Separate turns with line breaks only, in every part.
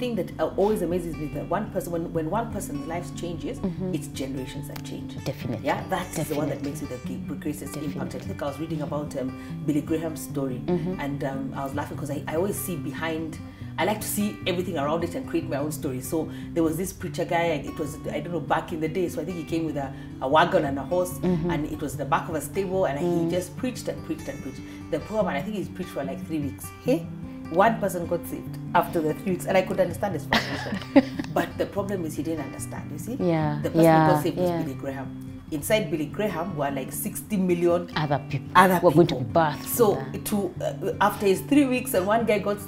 thing that always amazes me, that one person, when one person's life changes, it's generations that change.
Definitely.
Yeah, that's the one that makes it the greatest impact. I think I was reading about Billy Graham's story, and I was laughing because I always see behind. I like to see everything around it and create my own story. So there was this preacher guy, it was, I don't know, back in the day, so I think he came with a wagon and a horse, and it was the back of a stable, and he just preached and preached and preached. The poor man, I think he's preached for like 3 weeks. Hey, one person got saved after the 3 weeks, and I could understand his frustration. But the problem is he didn't understand, you see?
Yeah.
The person who got saved was Billy Graham. Inside Billy Graham were like 60 million
other people
were
going to be birthed.
So after his 3 weeks and one guy got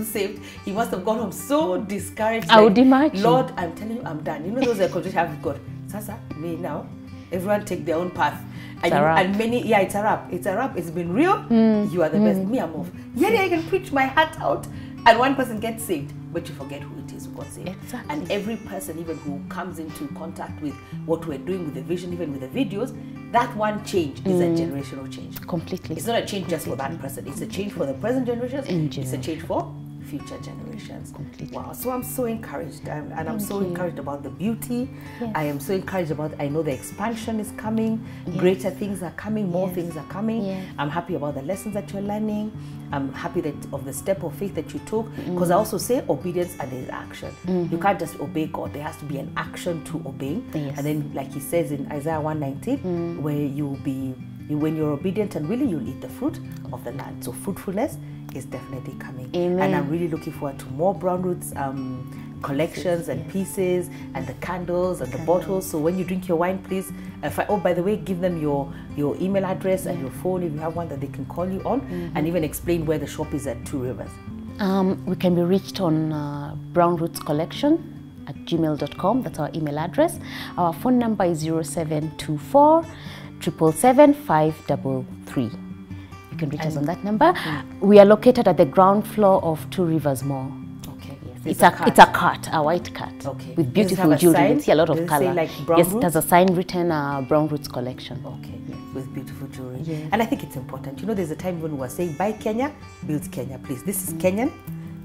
saved, he must have gone home so discouraged.
I would imagine.
Lord, I'm telling you, I'm done. You know those are conversations I have with God. Sasa, me now, everyone take their own path. And many, it's a wrap. It's a wrap. It's been real. You are the best. Me, I'm off. Yeah, I can preach my heart out, and one person gets saved, but you forget who it is who got saved.
Exactly.
And every person, even who comes into contact with what we're doing with the vision, even with the videos, that one change is a generational change.
Completely.
It's not a change just for that person. It's a change for the present generations. It's a change for future generations.
Completely.
Wow. So I'm so encouraged, and I'm so encouraged about the beauty.
Yes.
I am so encouraged about, I know the expansion is coming. Yes. Greater things are coming. More things are coming. Yes. I'm happy about the lessons that you're learning. I'm happy of the step of faith that you took, because I also say obedience and there's action. You can't just obey God. There has to be an action to obey. Yes. And then, like he says in Isaiah 1:19, where when you're obedient and willing, you'll eat the fruit of the land. So fruitfulness is definitely coming.
Amen.
And I'm really looking forward to more Brown Roots collections and pieces, and the candles and the bottles. So when you drink your wine, please, by the way, give them your email address and your phone if you have one that they can call you on, and even explain where the shop is at Two Rivers. We can be reached on brownrootscollection@gmail.com. That's our email address. Our phone number is 0724 777 533. You can reach us on that number. We are located at the ground floor of Two Rivers Mall. Okay. Yes. It's a cart, a white cart. Okay. With beautiful jewelry. You see a lot of color. Like yes, it has a sign written Brown Roots Collection. Okay. Yes. With beautiful jewelry. Yes. And I think it's important. You know, there's a time when we were saying, buy Kenya, build Kenya, please. This is Kenyan.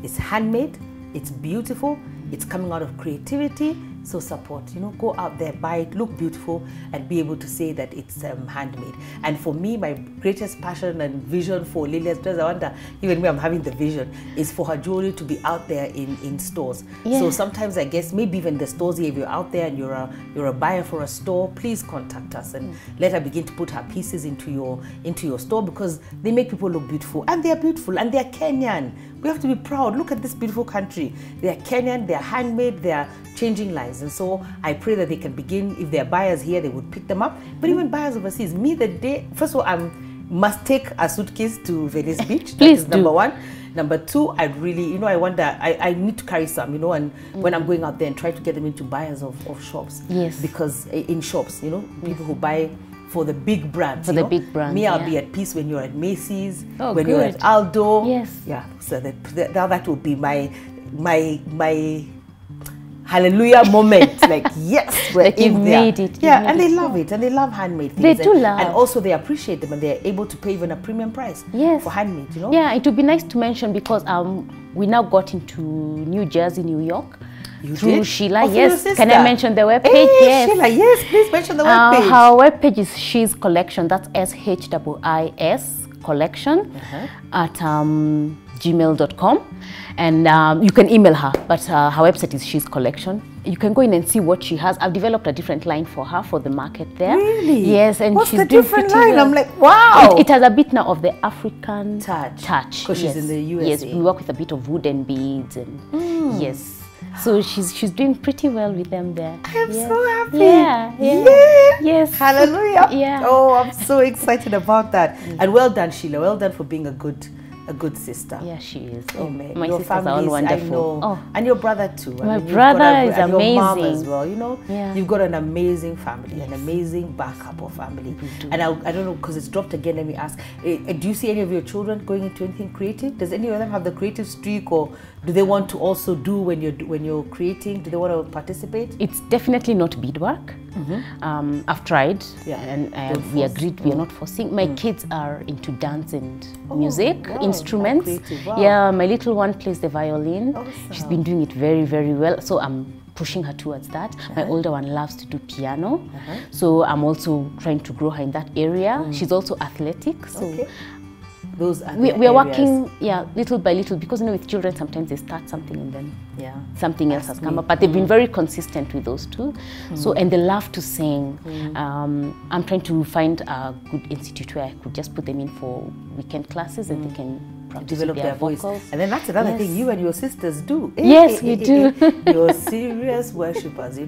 It's handmade. It's beautiful. It's coming out of creativity. So support, you know, go out there, buy it, look beautiful, and be able to say that it's handmade. And for me, my greatest passion and vision for Lillian's dress, I wonder, even me, I'm having the vision, is for her jewelry to be out there in stores. Yeah. So sometimes I guess maybe even the stores here, if you're out there and you're a buyer for a store, please contact us and let her begin to put her pieces into your store, because they make people look beautiful, and they're beautiful, and they're Kenyan. We have to be proud. Look at this beautiful country. They're Kenyan, they're handmade, they're changing lives. And so I pray that they can begin, if they're buyers here, they would pick them up. But even buyers overseas, first of all, I must take a suitcase to Venice Beach. Please do. Number one. Number two, I'd really, you know, I wonder, I need to carry some, you know, and when I'm going out there and try to get them into buyers of shops. Yes. Because in shops, you know, people who buy for the big brands. For the big brands. Me, I'll be at peace when you're at Macy's, when you're at Aldo. Yes. Yeah. So that would be my hallelujah moment. Like, yes, we're like in there. Made it. Yeah, and they love it, and they love handmade things. They do love. And also they appreciate them, and they're able to pay even a premium price for handmade, you know? Yeah, it would be nice to mention, because we now got into New Jersey, New York. You through did? Sheila, yes. Can I mention the webpage? Hey, yes. Sheila, yes, please mention the webpage. Her webpage is Shee's Collection. That's SHIIS Collection at gmail.com. And you can email her, but her website is Shee's Collection. You can go in and see what she has. I've developed a different line for her for the market there. Really? Yes, and what's she's the different line? Well. I'm like, wow. It has a bit now of the African touch. Because she's in the USA. Yes, we work with a bit of wooden beads and yes. So she's doing pretty well with them there. I'm so happy. Yeah. Yes. Hallelujah. Yeah. Oh, I'm so excited about that. And well done, Sheila. Well done for being a good sister. Yeah, she is. Amen. My sisters are all wonderful. I know. Oh. And your brother too. My brother is amazing. Your mom as well. You know, you've got an amazing family, an amazing backup of family. And I don't know, because it's dropped again. Let me ask: do you see any of your children going into anything creative? Does any of them have the creative streak, or do they want to also do when you're creating? Do they want to participate? It's definitely not beadwork. I've tried, and we agreed we are not forcing. My kids are into dance and music, instruments. instruments.
Wow.
Yeah, my little one plays the violin.
Awesome.
She's been doing it very, very well. So I'm pushing her towards that. My older one loves to do piano. So I'm also trying to grow her in that area. She's also athletic. So
those are
we are working, little by little, because with children sometimes they start something and then something else has come up. But they've been very consistent with those two. So, and they love to sing. I'm trying to find a good institute where I could just put them in for weekend classes and they can
develop their voice. And then that's another thing you and your sisters do.
Yes, we do.
You're serious worshippers, We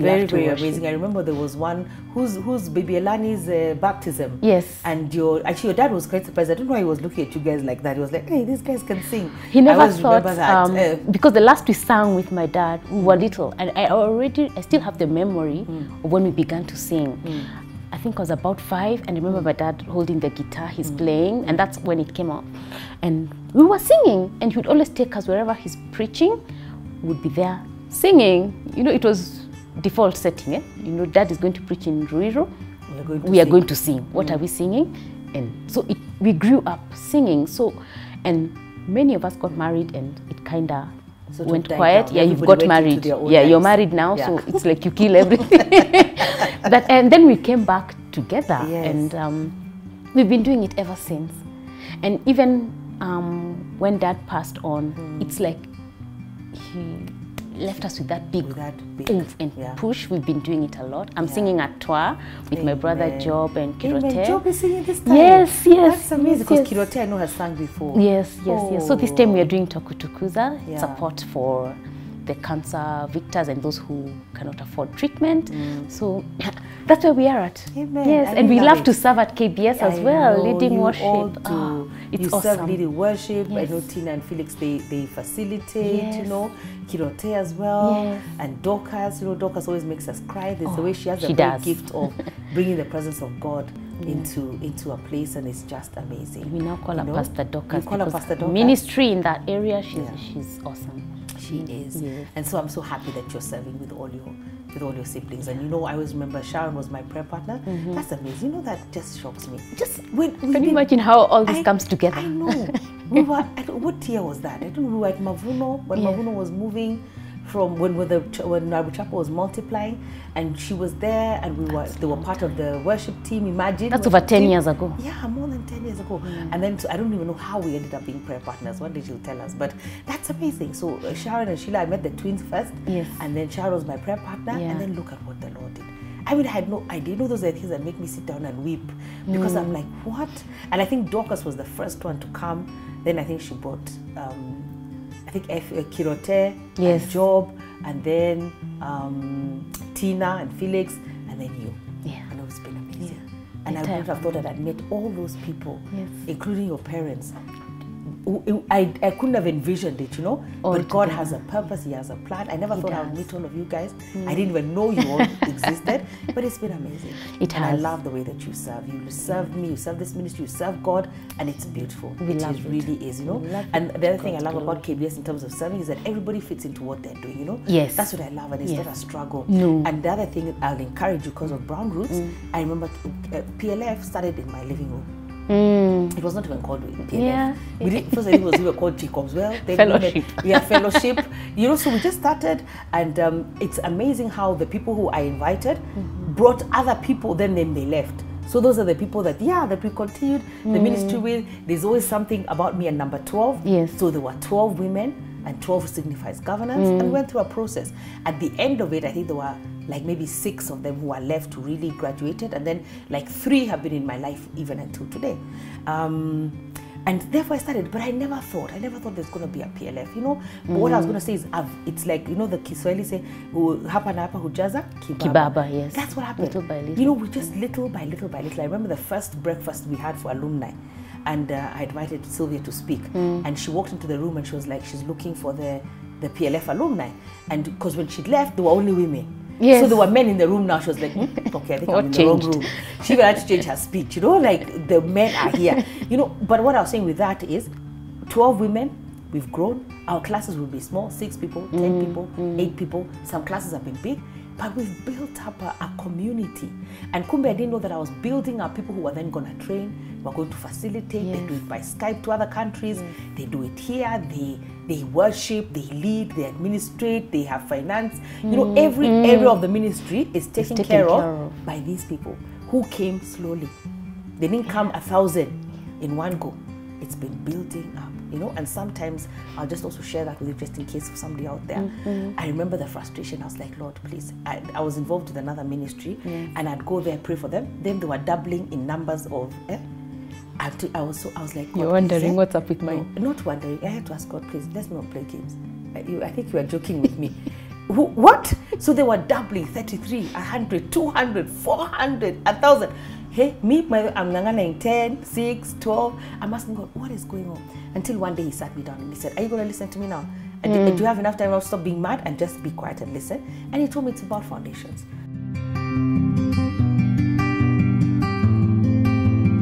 very, very
worship.
amazing. I remember there was one whose baby Elani's baptism.
Yes.
And your dad was quite surprised. I don't know why he was looking at you guys like that. He was like, hey, these guys can sing.
He never thought, because the last we sang with my dad, we were little. And I still have the memory of when we began to sing. I think I was about 5, and I remember my dad holding the guitar, he's playing, and that's when it came out. And we were singing, and he would always take us wherever he's preaching, we would be there singing. It was default setting, Dad is going to preach in Ruiru, we are going to sing. What are we singing? And so we grew up singing. So, and many of us got married, and it kind of went quiet.
Down.
Yeah, you've got married. Yeah, you're married now, so it's like you kill everything. And then we came back together, and we've been doing it ever since. And even when Dad passed on, it's like he left us with that big oomph and push. We've been doing it a lot. I'm singing at Twa with my brother Job and Kirote.
Job is singing this time?
Yes.
That's amazing, because Kirote I know has sung before.
Yes. So this time we are doing Tokutukuza, support for the cancer victors and those who cannot afford treatment. So that's where we are at.
Amen.
Yes, and we love to serve at KBS as well, leading worship. It's
you
awesome.
serve leading worship. I know Tina and Felix, they facilitate, Kirote as well, and Dorcas. Dorcas always makes us cry. There's the way she has a great gift of bringing the presence of God into a place, and it's just amazing.
We now call her Pastor Dorcas.
We call her Pastor Dorcas.
Ministry in that area, she's awesome.
She is. Yes. And so I'm so happy that you're serving with all your siblings. And I always remember Sharon was my prayer partner. That's amazing. That just shocks me. Just when
can you imagine how all this comes together?
I know. We were what year was that? I don't know. We were at Mavuno when Mavuno was moving from when Nabu Chapel was multiplying, and she was there, and they were part of the worship team. Imagine
that's over 10 years ago.
Yeah, more than 10 years ago. And then I don't even know how we ended up being prayer partners. One day she'll tell us, but that's amazing. So Sharon and Sheila, I met the twins first, and then Sharon was my prayer partner, and then look at what the Lord did. I mean, I had no idea. Those are things that make me sit down and weep, because I'm like, what? And I think Dorcas was the first one to come. Then I think she brought Kirote, and Job, and then Tina and Felix, and then you. And it's been amazing. And I wouldn't have thought that I'd met all those people, including your parents. I couldn't have envisioned it, but God has a purpose, He has a plan. I never thought I would meet all of you guys. I didn't even know you all existed, but it's been amazing. I love the way that you serve. You serve me, you serve this ministry, you serve God, and it's beautiful. It really is, And the other thing I love about KBS in terms of serving is that everybody fits into what they're doing,
Yes.
That's what I love, and it's not a struggle.
No.
And the other thing I'll encourage you, because of Brown Roots, I remember PLF started in my living room. It was not even called PLF. We didn't, first I think we were called TCOMs. Well,
fellowship.
Fellowship. So we just started, and it's amazing how the people who I invited brought other people, then they left. So those are the people that we continued the ministry with. There's always something about me and number 12.
Yes.
So there were 12 women, and 12 signifies governance, and we went through a process. At the end of it, I think there were like maybe 6 of them who are left who really graduated, and then like 3 have been in my life even until today. And therefore I started, but I never thought there's going to be a PLF, But what I was going to say is, it's like, the Kiswahili say, hapa na hapa hujaza
kibaba. Yes.
That's what happened.
Little by little.
We just little by little by little. I remember the first breakfast we had for alumni, and I invited Sylvia to speak, and she walked into the room and she was like, she's looking for the PLF alumni, and because when she'd left, there were only women.
Yes.
So there were men in the room now. She was like, okay, I think I'm in the wrong room. She had to change her speech, like the men are here. But what I was saying with that is 12 women, we've grown. Our classes will be small, 6 people, 10 people, 8 people. Some classes have been big. But we've built up a community. And kumbe, I didn't know that I was building up people who are then going to train, who are going to facilitate. They do it by Skype to other countries. They do it here. They worship, they lead, they administrate, they have finance. You know, every area of the ministry is taken care of by these people who came slowly. They didn't come 1,000 in one go. It's been building up, you know, and sometimes I'll just also share that with you just in case for somebody out there. I remember the frustration. I was like, Lord, please. I was involved with another ministry and I'd go there, pray for them. Then they were doubling in numbers of, I was like, God,
you're wondering what's up with mine.
Not wondering. I had to ask God, please, let's not play games. I think you are joking with me. What? So they were doubling 33, 100, 200, 400, 1,000. Hey, me, I'm nangana 10, 6, 12. I'm asking God, what is going on? Until one day he sat me down and he said, are you going to listen to me now? Do you have enough time to stop being mad and just be quiet and listen? And he told me it's about foundations.